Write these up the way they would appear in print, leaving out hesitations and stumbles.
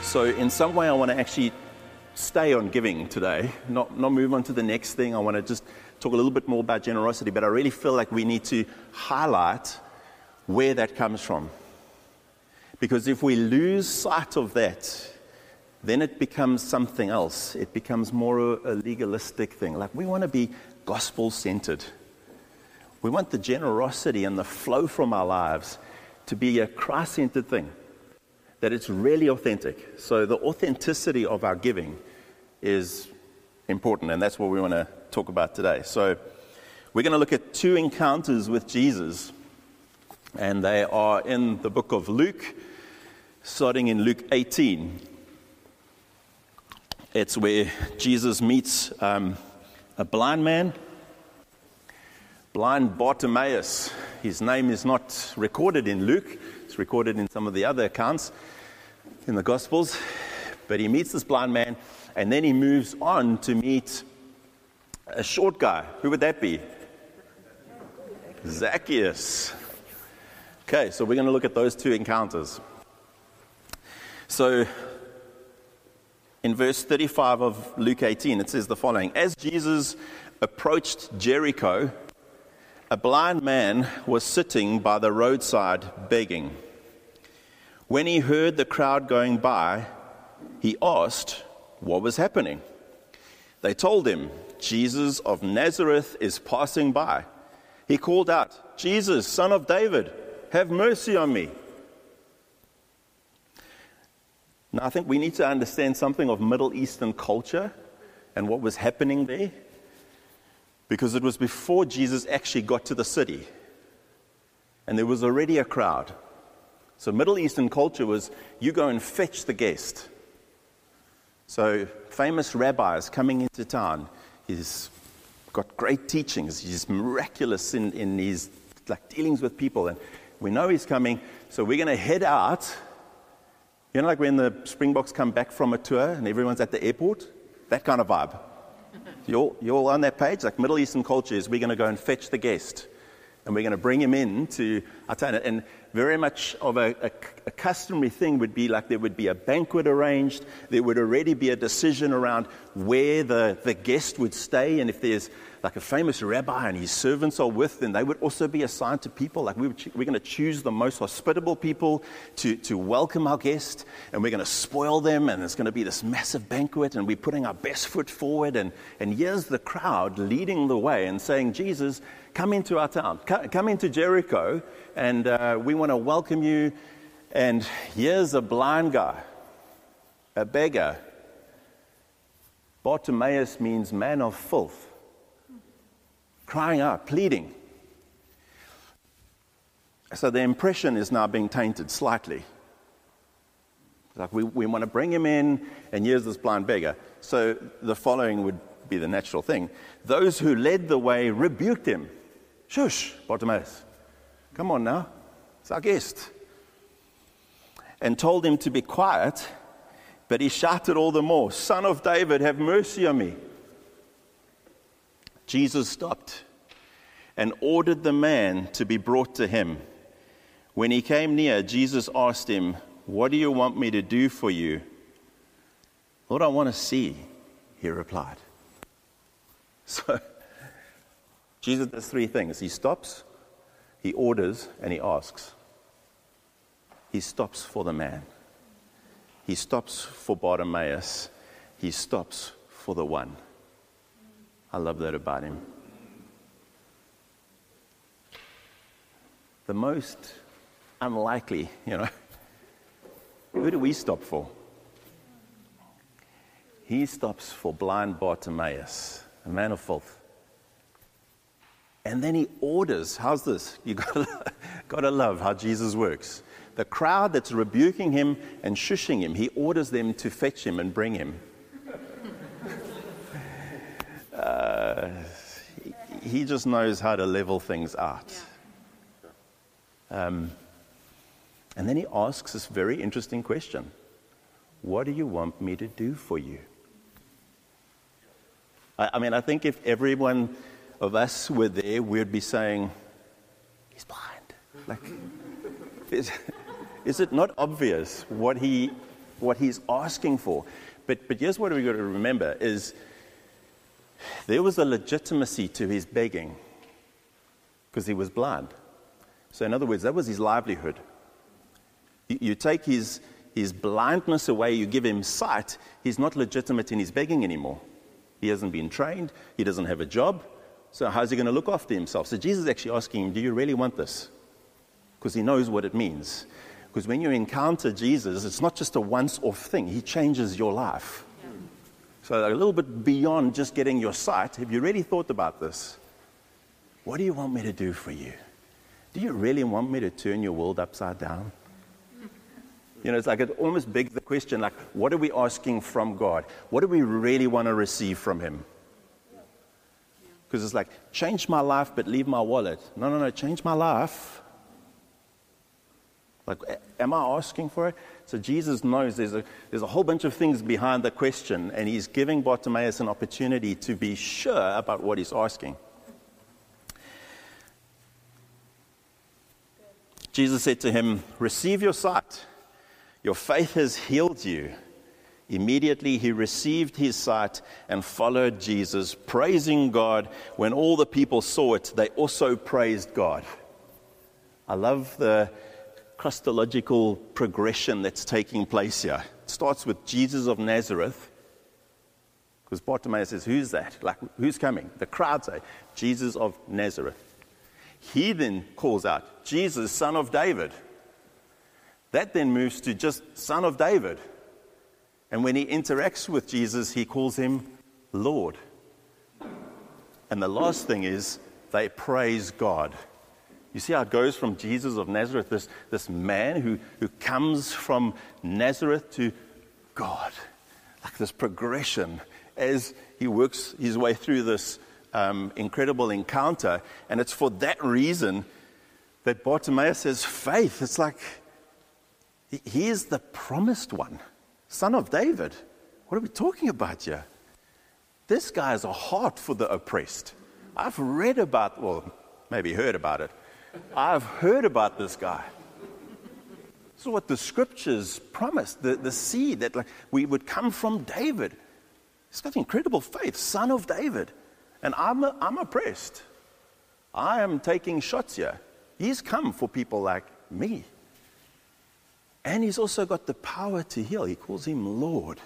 So in some way, I want to actually stay on giving today, not move on to the next thing. I want to just talk a little bit more about generosity, but I really feel like we need to highlight where that comes from. Because if we lose sight of that, then it becomes something else. It becomes more a legalistic thing. Like, we want to be gospel-centered. We want the generosity and the flow from our lives to be a Christ-centered thing, that it's really authentic. So the authenticity of our giving is important, and that's what we want to talk about today. So we're going to look at two encounters with Jesus, and they are in the book of Luke, starting in Luke 18. It's where Jesus meets a blind man, blind Bartimaeus. His name is not recorded in Luke. It's recorded in some of the other accounts in the Gospels. But he meets this blind man, and then he moves on to meet a short guy. Who would that be? Zacchaeus. Okay, so we're going to look at those two encounters. So in verse 35 of Luke 18, it says the following: As Jesus approached Jericho, a blind man was sitting by the roadside begging. When he heard the crowd going by, he asked what was happening. They told him, Jesus of Nazareth is passing by. He called out, Jesus, son of David, have mercy on me. Now, I think we need to understand something of Middle Eastern culture and what was happening there, because it was before Jesus actually got to the city, and there was already a crowd. So Middle Eastern culture was, you go and fetch the guest. So famous rabbis coming into town, he's got great teachings, he's miraculous in his dealings with people, and we know he's coming, so we're going to head out. You know, like when the Springboks come back from a tour and everyone's at the airport? That kind of vibe. You're all on that page? Like Middle Eastern culture is, we're going to go and fetch the guest. And we're going to bring him in to our town. And very much of a customary thing would be like there would be a banquet arranged. There would already be a decision around where the guest would stay. And if there's like a famous rabbi and his servants are with, then they would also be assigned to people. Like we're going to choose the most hospitable people to welcome our guest. And we're going to spoil them. And it's going to be this massive banquet. And we're putting our best foot forward. And here's the crowd leading the way and saying, Jesus, come into our town. Come into Jericho. And we want to welcome you. And here's a blind guy, a beggar. Bartimaeus means man of filth. Crying out, pleading. So the impression is now being tainted slightly. Like we want to bring him in, and here's this blind beggar. So the following would be the natural thing. Those who led the way rebuked him. Shush, Bartimaeus. Come on now. It's our guest. And told him to be quiet, but he shouted all the more, Son of David, have mercy on me. Jesus stopped and ordered the man to be brought to him. When he came near, Jesus asked him, what do you want me to do for you? Lord, I want to see, he replied. So Jesus does three things. He stops, he orders, and he asks. He stops for the man. He stops for Bartimaeus. He stops for the one. I love that about him. The most unlikely, who do we stop for? He stops for blind Bartimaeus, a man of filth. And then he orders, how's this? You gotta love how Jesus works. The crowd that's rebuking him and shushing him, he orders them to fetch him and bring him. He just knows how to level things out. And then he asks this very interesting question. What do you want me to do for you? I think if everyone of us were there, we'd be saying, he's blind. Like, is it not obvious what he what he's asking for. But here's what we've got to remember is there was a legitimacy to his begging because he was blind. So in other words, that was his livelihood. You take his blindness away, you give him sight, he's not legitimate in his begging anymore. He hasn't been trained, he doesn't have a job, so how's he going to look after himself? So Jesus is actually asking him, do you really want this? Because he knows what it means. Because when you encounter Jesus, it's not just a once-off thing, he changes your life. So a little bit beyond just getting your sight, have you really thought about this? What do you want me to do for you? Do you really want me to turn your world upside down? You know, it's like it almost begs the question, like, what are we asking from God? What do we really want to receive from him? Because it's like, change my life, but leave my wallet. No, change my life. Like, am I asking for it? So Jesus knows there's a whole bunch of things behind the question, and he's giving Bartimaeus an opportunity to be sure about what he's asking. Jesus said to him, receive your sight. Your faith has healed you. Immediately he received his sight and followed Jesus, praising God. When all the people saw it, they also praised God. I love the Christological progression that's taking place here. It starts with Jesus of Nazareth, because Bartimaeus says, who's that? Like, who's coming? The crowd say, Jesus of Nazareth. He then calls out, Jesus, son of David. That then moves to just son of David. And when he interacts with Jesus, he calls him Lord. And the last thing is, they praise God. You see how it goes from Jesus of Nazareth, this man who comes from Nazareth to God. Like this progression as he works his way through this incredible encounter. And it's for that reason that Bartimaeus has faith. It's like, he is the promised one, son of David. What are we talking about here? This guy has a heart for the oppressed. I've read about, well, maybe heard about it. I've heard about this guy. This is what the scriptures promised, the seed that like we would come from David. He's got incredible faith, son of David. And I'm oppressed. I am taking shots here. He's come for people like me. And he's also got the power to heal. He calls him Lord.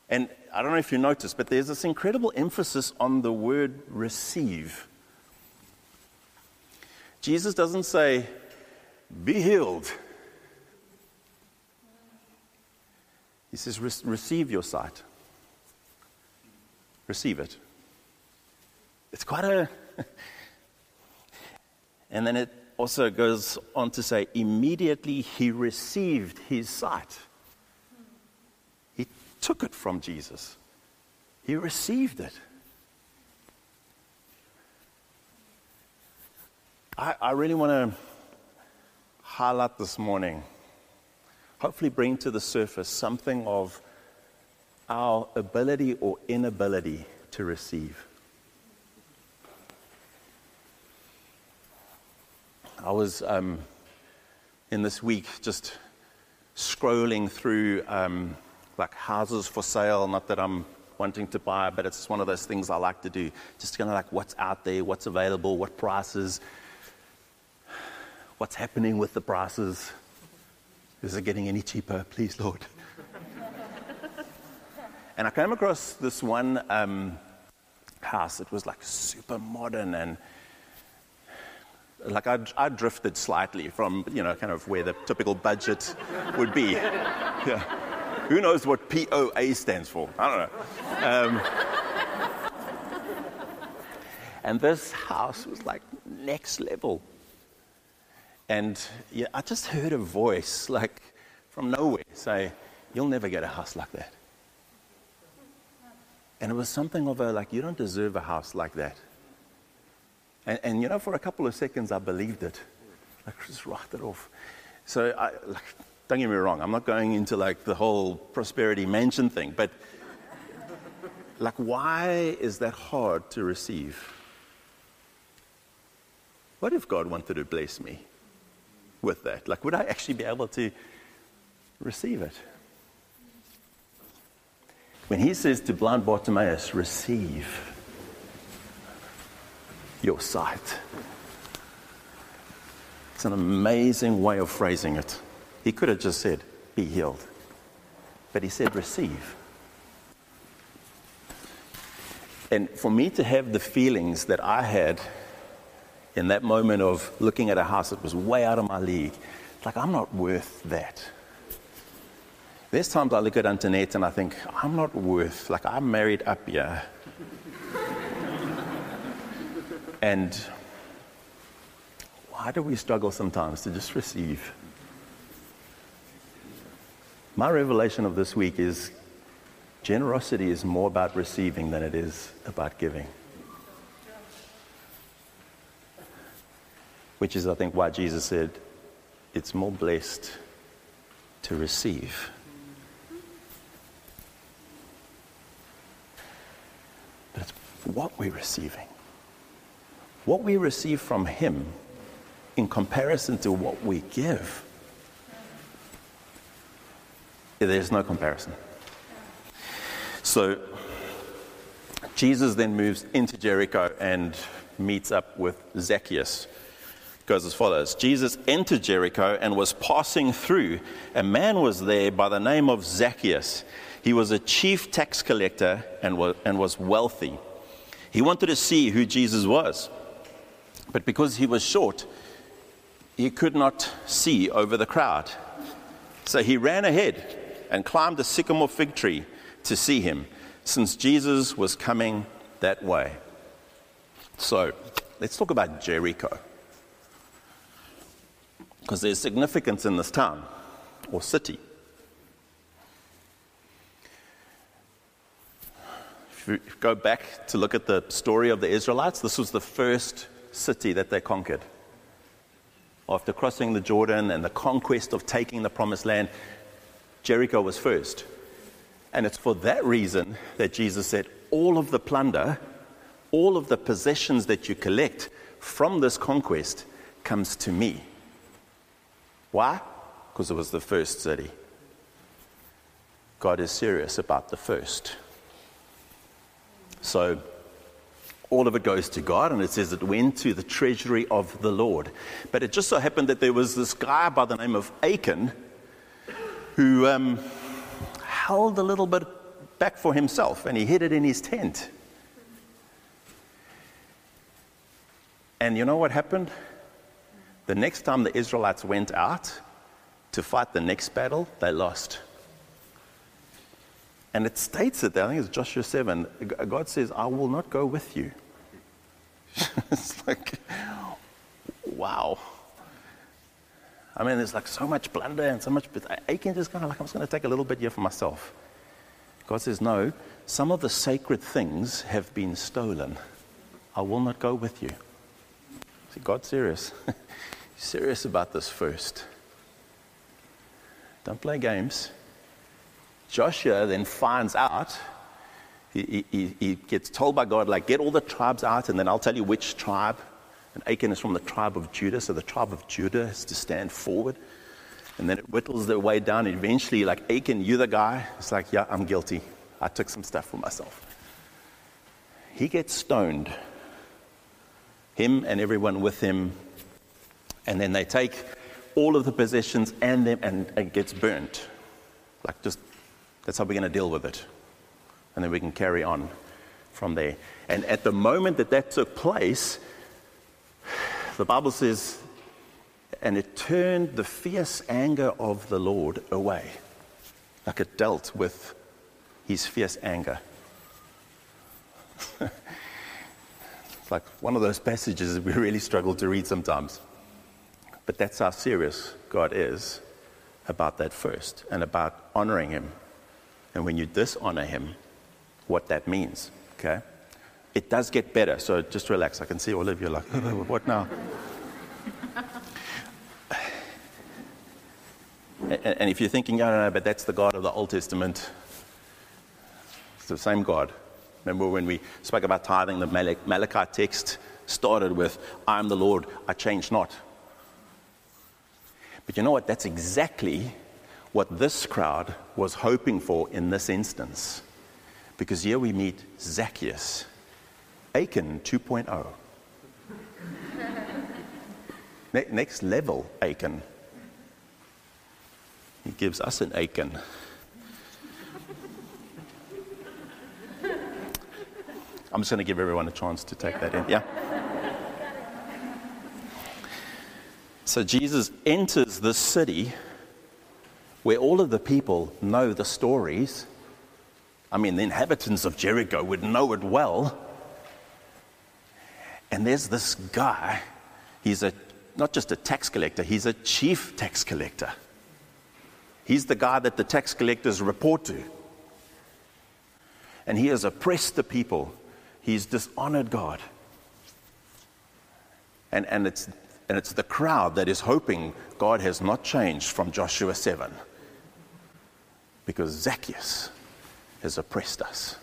And I don't know if you noticed, but there's this incredible emphasis on the word receive. Jesus doesn't say, be healed. He says, receive your sight. Receive it. It's quite a... And then it also goes on to say, immediately he received his sight. He took it from Jesus. He received it. I really want to highlight this morning, hopefully bring to the surface something of our ability or inability to receive. I was in this week just scrolling through like houses for sale, not that I'm wanting to buy, but it's one of those things I like to do. Just kind of like what's out there, what's available, what prices, what's happening with the prices. Is it getting any cheaper? Please, Lord. And I came across this one house. It was like super modern, and like I drifted slightly from, you know, kind of where the typical budget would be. Yeah. Who knows what POA stands for? I don't know. And this house was like next level. And yeah, I just heard a voice like from nowhere say, you'll never get a house like that. And it was something of a, like, you don't deserve a house like that. And you know, for a couple of seconds, I believed it. Like, just write it off. So, don't get me wrong, I'm not going into, like, the whole prosperity mansion thing, but, like, why is that hard to receive? What if God wanted to bless me with that? Like, would I actually be able to receive it. When he says to blind Bartimaeus, receive your sight. It's an amazing way of phrasing it. He could have just said, be healed. But he said, receive. And for me to have the feelings that I had in that moment of looking at a house that was way out of my league, like, I'm not worth that. There's times I look at Antoinette and I think, I'm not worth, like, I'm married up here. And why do we struggle sometimes to just receive? My revelation of this week is generosity is more about receiving than it is about giving. Which is, I think, why Jesus said, it's more blessed to receive. But it's what we're receiving. What we receive from him in comparison to what we give. There's no comparison. So Jesus then moves into Jericho and meets up with Zacchaeus. It goes as follows. Jesus entered Jericho and was passing through. A man was there by the name of Zacchaeus. He was a chief tax collector and was wealthy. He wanted to see who Jesus was. But because he was short, he could not see over the crowd. So he ran ahead and climbed a sycamore fig tree to see him, since Jesus was coming that way. So let's talk about Jericho, because there's significance in this town or city. If you go back to look at the story of the Israelites, this was the first city that they conquered. After crossing the Jordan and the conquest of taking the promised land, Jericho was first. And it's for that reason that Jesus said, all of the plunder, all of the possessions that you collect from this conquest comes to me. Why? Because it was the first city. God is serious about the first. So all of it goes to God, and it says it went to the treasury of the Lord. But it just so happened that there was this guy by the name of Achan who held a little bit back for himself, and he hid it in his tent. And you know what happened? The next time the Israelites went out to fight the next battle, they lost. And it states it there, I think it's Joshua 7, God says, I will not go with you. It's like, wow. I mean, there's like so much plunder and so much, but Achan just kind of like, I'm just going to take a little bit here for myself. God says, no, some of the sacred things have been stolen. I will not go with you. See, God's serious. He's serious about this first. Don't play games. Joshua then finds out, he gets told by God, like, get all the tribes out, and then I'll tell you which tribe. And Achan is from the tribe of Judah, so the tribe of Judah has to stand forward. And then it whittles their way down. And eventually, like, Achan, you're the guy. It's like, yeah, I'm guilty. I took some stuff for myself. He gets stoned. Him and everyone with him. And then they take all of the possessions and them, and it gets burnt. Like, just, that's how we're going to deal with it. And then we can carry on from there. And at the moment that took place, the Bible says, and it turned the fierce anger of the Lord away. Like it dealt with his fierce anger. It's like one of those passages that we really struggle to read sometimes. But that's how serious God is about that first, and about honoring him. And when you dishonor him, what that means, okay? It does get better, so just relax. I can see all of you like, what now? And if you're thinking, no, but that's the God of the Old Testament, it's the same God. Remember when we spoke about tithing, the Malachi text started with, I am the Lord, I change not. But you know what? That's exactly what this crowd was hoping for in this instance. Because here we meet Zacchaeus, Achan 2.0. Next level Achan. He gives us an Achan. I'm just going to give everyone a chance to take that in. Yeah? So Jesus enters this city where all of the people know the stories. I mean, the inhabitants of Jericho would know it well. And there's this guy. He's not just a tax collector, he's a chief tax collector. He's the guy that the tax collectors report to. And he has oppressed the people. He's dishonored God. And it's the crowd that is hoping God has not changed from Joshua 7. Because Zacchaeus has oppressed us.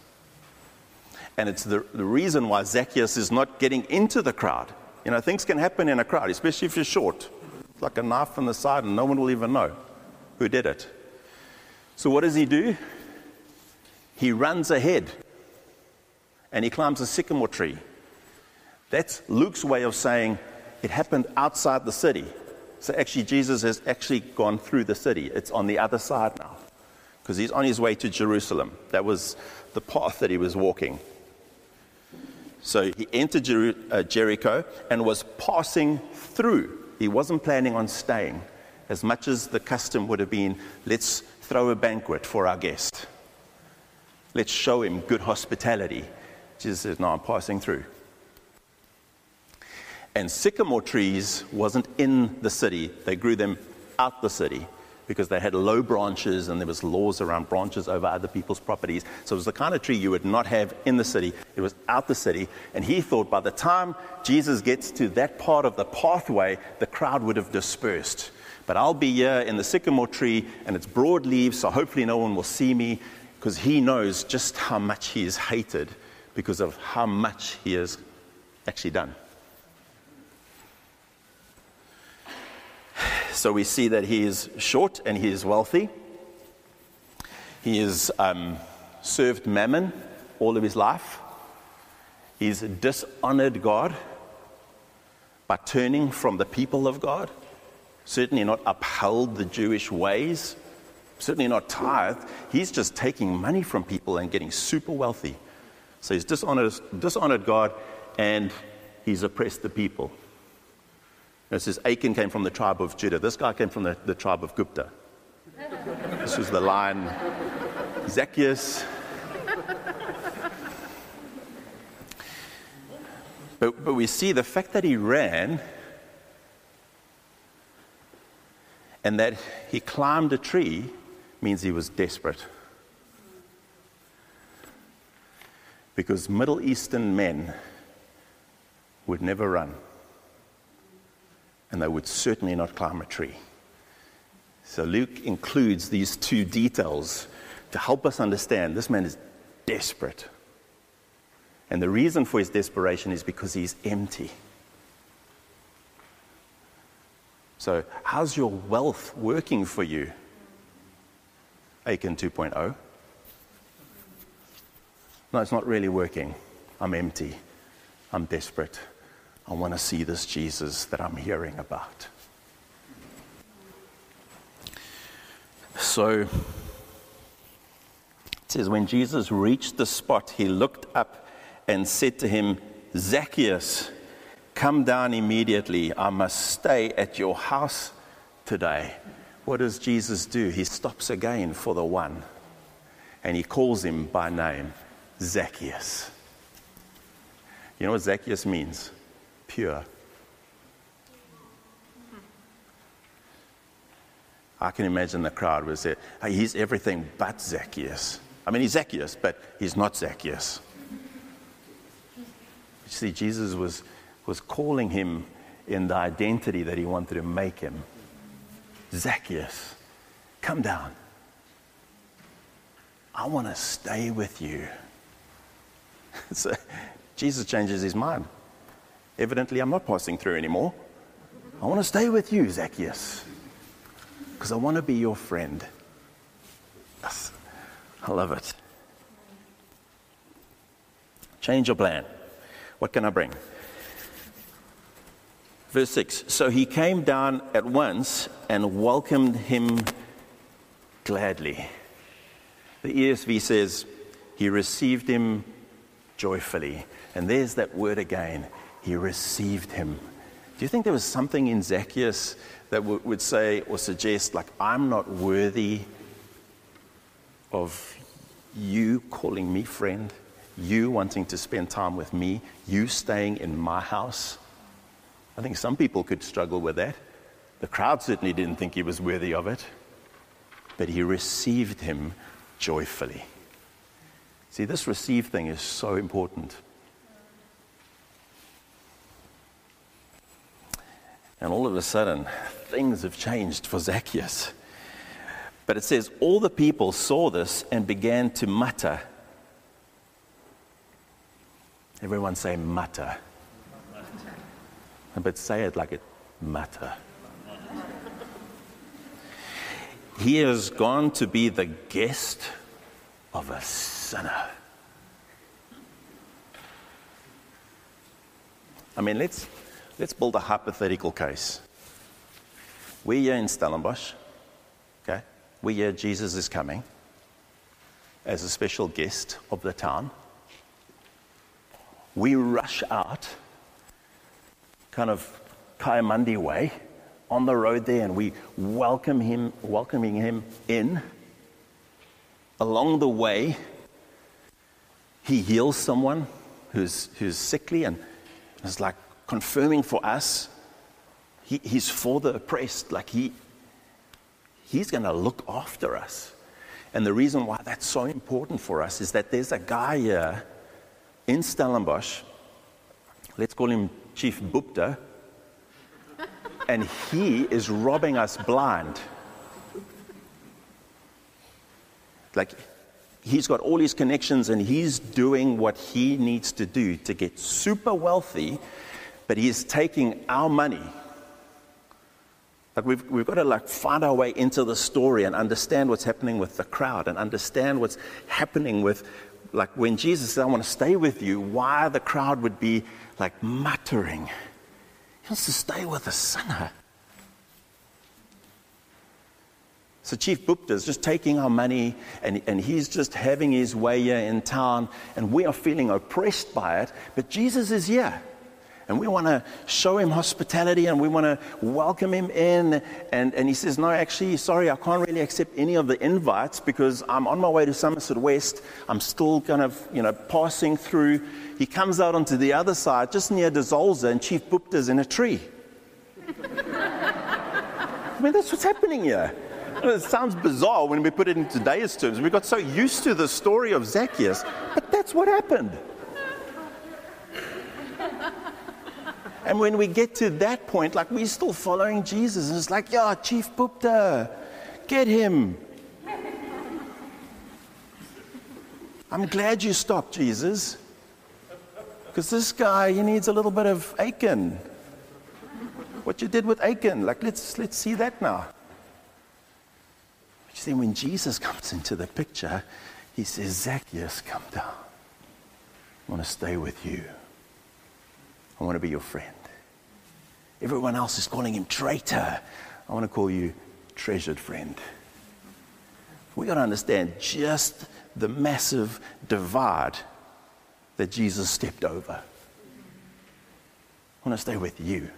And it's the reason why Zacchaeus is not getting into the crowd. You know, things can happen in a crowd, especially if you're short. It's like a knife on the side and no one will even know who did it. So what does he do? He runs ahead and he climbs a sycamore tree. That's Luke's way of saying it happened outside the city. So actually Jesus has actually gone through the city. It's on the other side now because he's on his way to Jerusalem. That was the path that he was walking. So he entered Jericho and was passing through. He wasn't planning on staying. As much as the custom would have been, let's throw a banquet for our guest. Let's show him good hospitality. Jesus says, no, I'm passing through. And sycamore trees wasn't in the city. They grew them out the city because they had low branches and there was laws around branches over other people's properties. So it was the kind of tree you would not have in the city. It was out the city. And he thought by the time Jesus gets to that part of the pathway, the crowd would have dispersed. But I'll be here in the sycamore tree and it's broad leaves, so hopefully no one will see me because he knows just how much he is hated because of how much he has actually done. So we see that he is short and he is wealthy. He has served mammon all of his life. He's dishonored God by turning from the people of God. Certainly not upheld the Jewish ways. Certainly not tithed. He's just taking money from people and getting super wealthy. So he's dishonored God and he's oppressed the people. It says Achan came from the tribe of Judah. This guy came from the tribe of Gupta. This was the line. Zacchaeus. But we see the fact that he ran and that he climbed a tree means he was desperate. Because Middle Eastern men would never run. And they would certainly not climb a tree. So Luke includes these two details to help us understand this man is desperate. And the reason for his desperation is because he's empty. So how's your wealth working for you? Achan 2.0. No, it's not really working. I'm empty. I'm desperate. I want to see this Jesus that I'm hearing about. So, it says, when Jesus reached the spot, he looked up and said to him, Zacchaeus, come down immediately. I must stay at your house today. What does Jesus do? He stops again for the one. And he calls him by name, Zacchaeus. You know what Zacchaeus means? Pure. I can imagine the crowd was there. Hey, he's everything but Zacchaeus. I mean, he's Zacchaeus, but he's not Zacchaeus. You see, Jesus was calling him in the identity that he wanted to make him. Zacchaeus, come down. I want to stay with you. So Jesus changes his mind. Evidently, I'm not passing through anymore. I want to stay with you, Zacchaeus, because I want to be your friend. I love it. Change your plan. What can I bring? Verse 6. So he came down at once and welcomed him gladly. The ESV says he received him joyfully. And there's that word again. He received him. Do you think there was something in Zacchaeus that would say or suggest, like, I'm not worthy of you calling me friend, you wanting to spend time with me, you staying in my house? I think some people could struggle with that. The crowd certainly didn't think he was worthy of it, but he received him joyfully. See, this receive thing is so important. And all of a sudden, things have changed for Zacchaeus. But it says, all the people saw this and began to mutter. Everyone say mutter. But say it like it mutter. He has gone to be the guest of a sinner. I mean, let's build a hypothetical case. We're here in Stellenbosch, okay? We're here, Jesus is coming as a special guest of the town. We rush out, kind of Kayamandi way, on the road there, and we welcoming him in. Along the way, he heals someone who's sickly and is like confirming for us he's for the oppressed. Like he's going to look after us. And the reason why that's so important for us is that there's a guy here in Stellenbosch, let's call him Chief Bupta, and he is robbing us blind. Like, he's got all his connections and he's doing what he needs to do to get super wealthy, but he's taking our money. Like, we've got to like find our way into the story and understand what's happening with the crowd and understand what's happening with, like, when Jesus said, I want to stay with you, why the crowd would be like muttering. He wants to stay with a sinner. So Chief Bupta is just taking our money and he's just having his way here in town, and we are feeling oppressed by it, but Jesus is here. And we want to show him hospitality and we want to welcome him in. And he says, no, actually, sorry, I can't really accept any of the invites because I'm on my way to Somerset West. I'm still kind of, passing through. He comes out onto the other side, just near De Zolze, and Chief Bupta's in a tree. I mean, that's what's happening here. It sounds bizarre when we put it in today's terms. We got so used to the story of Zacchaeus, but that's what happened. And when we get to that point, like, we're still following Jesus. And it's like, yeah, Chief Bupta, get him. I'm glad you stopped, Jesus. Because this guy, he needs a little bit of Achan. What you did with Achan, like, let's see that now. You see, when Jesus comes into the picture, he says, Zacchaeus, come down. I want to stay with you. I want to be your friend. Everyone else is calling him traitor. I want to call you treasured friend. We got to understand just the massive divide that Jesus stepped over. I want to stay with you.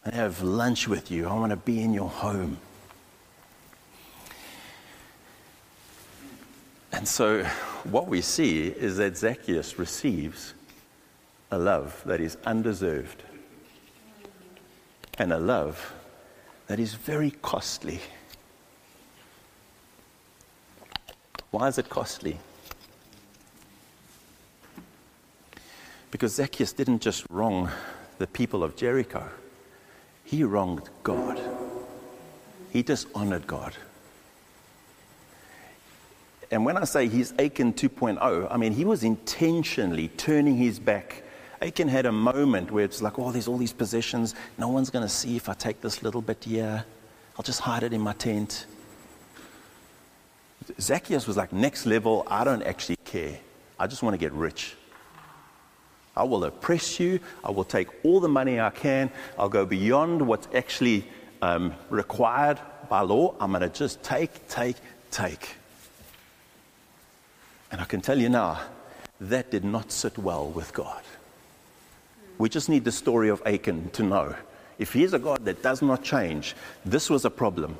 I have lunch with you. I want to be in your home. And so what we see is that Zacchaeus receives a love that is undeserved and a love that is very costly. Why is it costly? Because Zacchaeus didn't just wrong the people of Jericho. He wronged God. He dishonored God. And when I say he's Achan 2.0, I mean, he was intentionally turning his back. Achan had a moment where it's like, oh, there's all these possessions. No one's going to see if I take this little bit here. I'll just hide it in my tent. He Zacchaeus was like, next level, I don't actually care. I just want to get rich. I will oppress you. I will take all the money I can. I'll go beyond what's actually required by law. I'm going to just take. And I can tell you now, that did not sit well with God. We just need the story of Achan to know. If he is a God that does not change, this was a problem.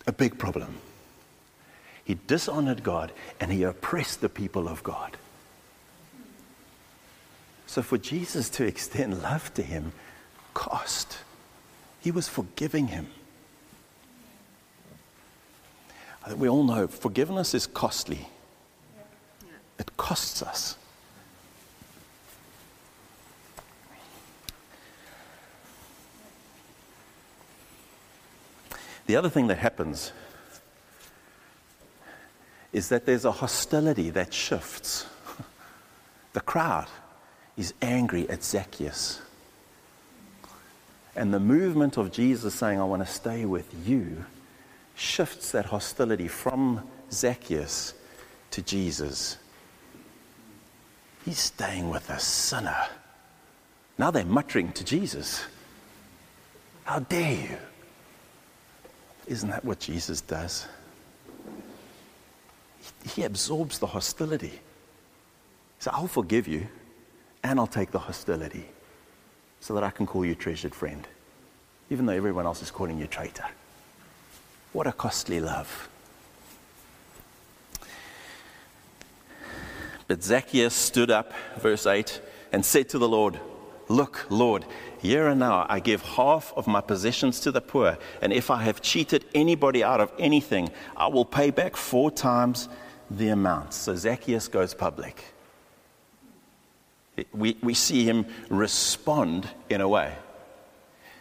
A big problem. He dishonored God and he oppressed the people of God. So for Jesus to extend love to him cost. He was forgiving him. I think we all know forgiveness is costly. It costs us. The other thing that happens is that there's a hostility that shifts. The crowd is angry at Zacchaeus. And the movement of Jesus saying, I want to stay with you, shifts that hostility from Zacchaeus to Jesus. He's staying with a sinner. Now they're muttering to Jesus. How dare you? Isn't that what Jesus does? He absorbs the hostility. So I'll forgive you and I'll take the hostility so that I can call you treasured friend, even though everyone else is calling you traitor. What a costly love. But Zacchaeus stood up, verse 8, and said to the Lord, Look, Lord, here and now I give half of my possessions to the poor, and if I have cheated anybody out of anything, I will pay back 4 times the amount. So Zacchaeus goes public. We see him respond in a way.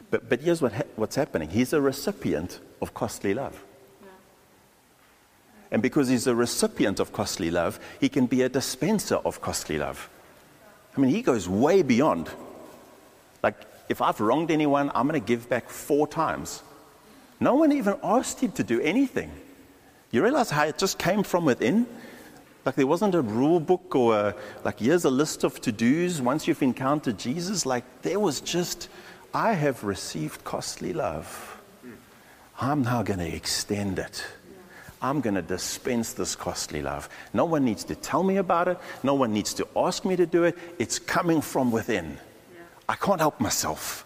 But here's what's happening. He's a recipient of costly love. And because he's a recipient of costly love, he can be a dispenser of costly love. I mean, he goes way beyond. Like, if I've wronged anyone, I'm going to give back 4 times. No one even asked him to do anything. You realize how it just came from within? Like, there wasn't a rule book or here's a list of to-dos once you've encountered Jesus. Like, there was just, I have received costly love. I'm now going to extend it. I'm going to dispense this costly love. No one needs to tell me about it. No one needs to ask me to do it. It's coming from within. I can't help myself.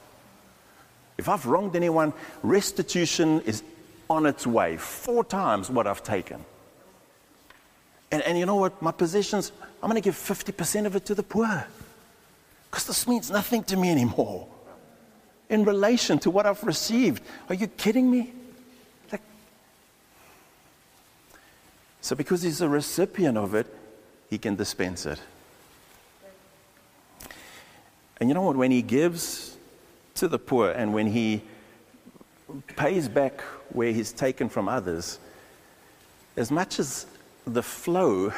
If I've wronged anyone, restitution is on its way. 4 times what I've taken. And you know what? My possessions, I'm going to give 50% of it to the poor. Because this means nothing to me anymore. In relation to what I've received. Are you kidding me? So because he's a recipient of it, he can dispense it. And you know what? When he gives to the poor and when he pays back where he's taken from others, as much as the flow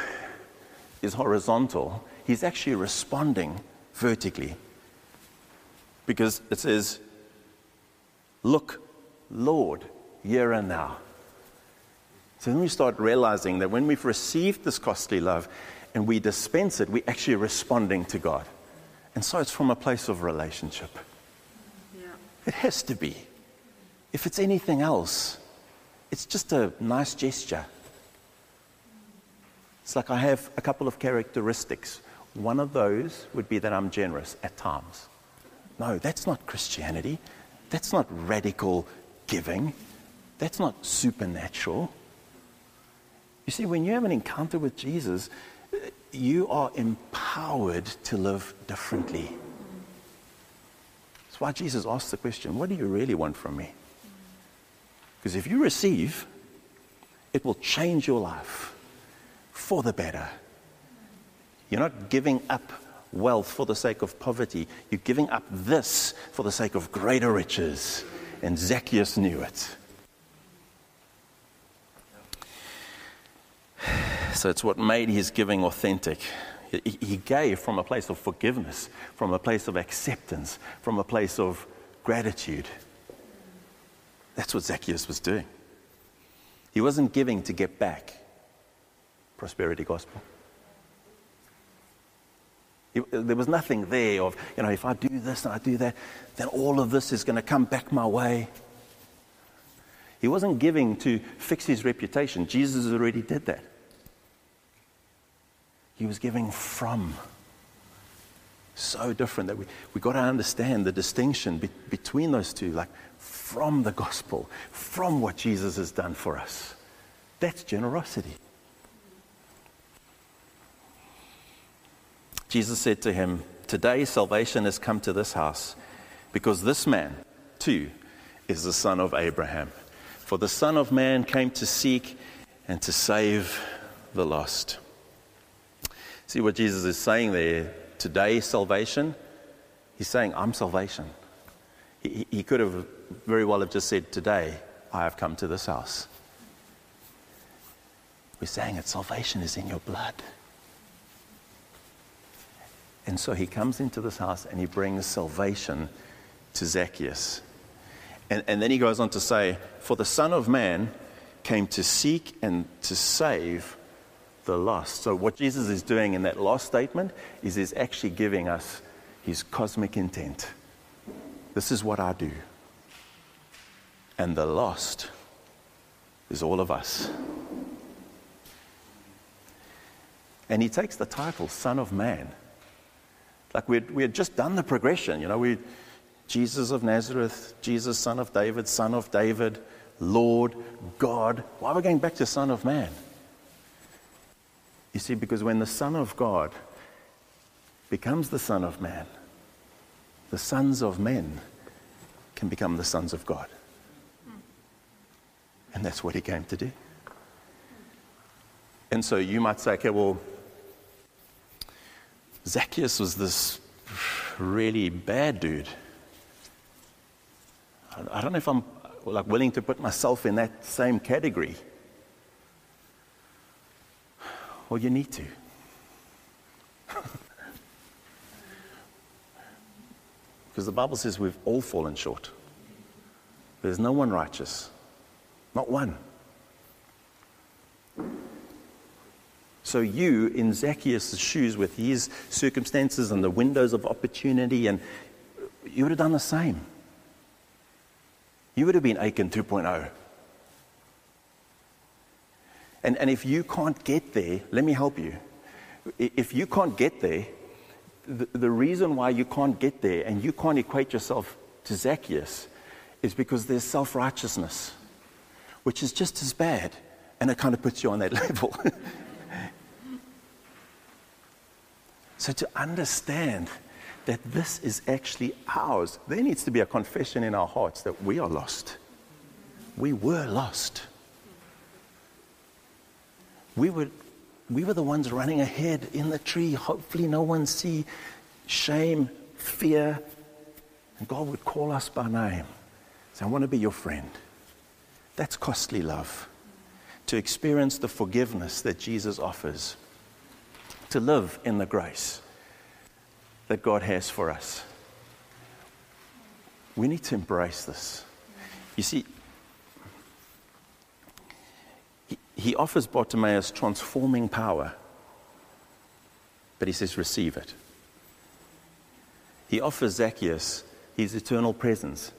is horizontal, he's actually responding vertically. Because it says, Look, Lord, here and now. So then we start realizing that when we've received this costly love and we dispense it, we're actually responding to God. And so it's from a place of relationship. Yeah. It has to be. If it's anything else, it's just a nice gesture. It's like I have a couple of characteristics. One of those would be that I'm generous at times. No, that's not Christianity. That's not radical giving. That's not supernatural. You see, when you have an encounter with Jesus, you are empowered to live differently. That's why Jesus asked the question, what do you really want from me? Because if you receive, it will change your life for the better. You're not giving up wealth for the sake of poverty. You're giving up this for the sake of greater riches. And Zacchaeus knew it. So it's what made his giving authentic. He gave from a place of forgiveness, from a place of acceptance, from a place of gratitude. That's what Zacchaeus was doing. He wasn't giving to get back. Prosperity gospel. There was nothing there of, if I do this and I do that, then all of this is going to come back my way. He wasn't giving to fix his reputation. Jesus already did that. He was giving from. So different that we got to understand the distinction between those two, like from the gospel, from what Jesus has done for us. That's generosity. Jesus said to him, "Today salvation has come to this house, because this man, too, is the son of Abraham. For the Son of Man came to seek and to save the lost." See what Jesus is saying there? Today salvation, he's saying, I'm salvation. He could have very well have just said, today I have come to this house. We're saying that salvation is in your blood. And so he comes into this house and he brings salvation to Zacchaeus. And then he goes on to say, for the Son of Man came to seek and to save the lost. So what Jesus is doing in that last statement is he's actually giving us his cosmic intent. This is what I do. And the lost is all of us. And he takes the title, Son of Man. Like we had just done the progression, Jesus of Nazareth, Jesus, Son of David, Lord, God. Why are we going back to Son of Man? You see, because when the Son of God becomes the Son of Man, the sons of men can become the sons of God. And that's what he came to do. And so you might say, okay, well, Zacchaeus was this really bad dude. I don't know if I'm willing to put myself in that same category. Well, you need to. Because the Bible says we've all fallen short. There's no one righteous. Not one. So you, in Zacchaeus' shoes, with his circumstances and the windows of opportunity, and you would have done the same. You would have been Achan 2.0. And if you can't get there, let me help you. If you can't get there, the reason why you can't get there and you can't equate yourself to Zacchaeus is because there's self-righteousness, which is just as bad, and it kind of puts you on that level. So to understand that this is actually ours, there needs to be a confession in our hearts that we are lost. We were lost. We were the ones running ahead in the tree. Hopefully no one see shame, fear. And God would call us by name. Say, I want to be your friend. That's costly love. To experience the forgiveness that Jesus offers. To live in the grace that God has for us. We need to embrace this. You see, he offers Bartimaeus transforming power, but he says, receive it. He offers Zacchaeus his eternal presence,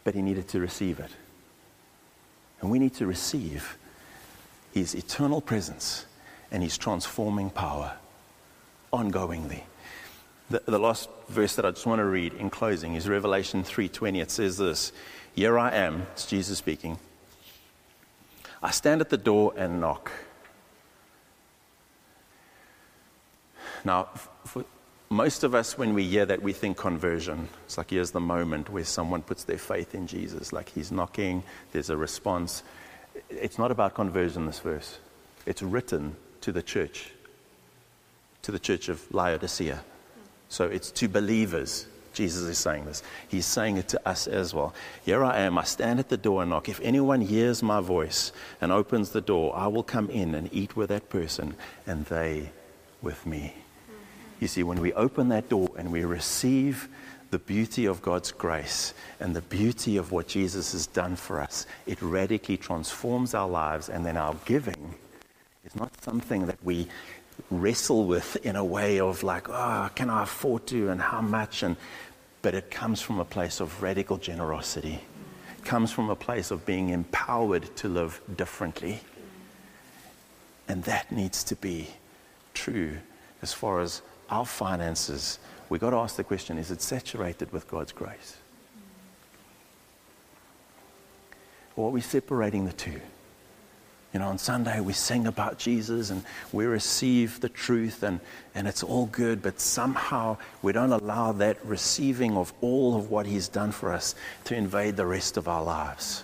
but he needed to receive it. And we need to receive his eternal presence and his transforming power ongoingly. The last verse that I just want to read in closing is Revelation 3:20. It says this, here I am, it's Jesus speaking. I stand at the door and knock. Now, for most of us, when we hear that, we think conversion. It's like here's the moment where someone puts their faith in Jesus. Like he's knocking, there's a response. It's not about conversion, this verse. It's written to the church of Laodicea. So it's to believers. Jesus is saying this. He's saying it to us as well. Here I am, I stand at the door and knock. If anyone hears my voice and opens the door, I will come in and eat with that person and they with me. You see, when we open that door and we receive the beauty of God's grace and the beauty of what Jesus has done for us, it radically transforms our lives, and then our giving is not something that we wrestle with in a way of like, oh, can I afford to, and how much, but it comes from a place of radical generosity. It comes from a place of being empowered to live differently. And that needs to be true as far as our finances. We've got to ask the question, is it saturated with God's grace? Or are we separating the two? You know, on Sunday we sing about Jesus and we receive the truth and it's all good, but somehow we don't allow that receiving of all of what He's done for us to invade the rest of our lives.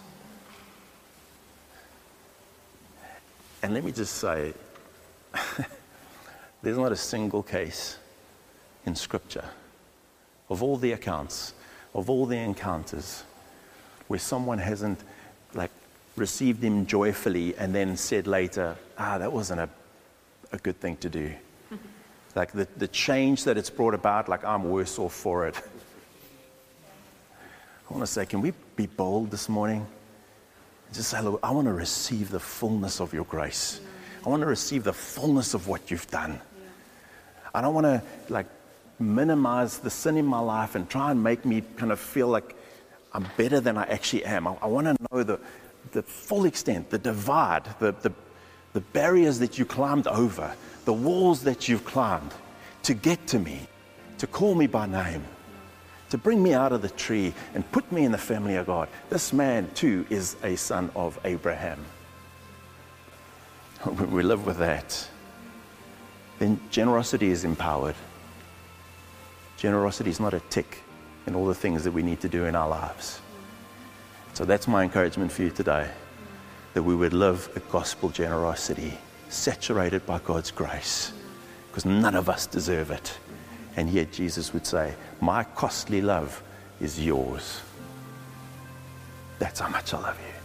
And let me just say, there's not a single case in Scripture, of all the accounts, of all the encounters, where someone hasn't received Him joyfully and then said later, that wasn't a good thing to do. Like the change that it's brought about, I'm worse off for it. I want to say, can we be bold this morning? Just say, Lord, I want to receive the fullness of your grace. I want to receive the fullness of what you've done. I don't want to minimize the sin in my life and try and make me kind of feel like I'm better than I actually am. I want to know the full extent, the divide, the barriers that you climbed over, the walls that you've climbed to get to me, to call me by name, to bring me out of the tree and put me in the family of God. This man too is a son of Abraham. When we live with that, then generosity is empowered. Generosity is not a tick in all the things that we need to do in our lives. So that's my encouragement for you today, that we would live a gospel generosity saturated by God's grace, because none of us deserve it. And yet Jesus would say, my costly love is yours. That's how much I love you.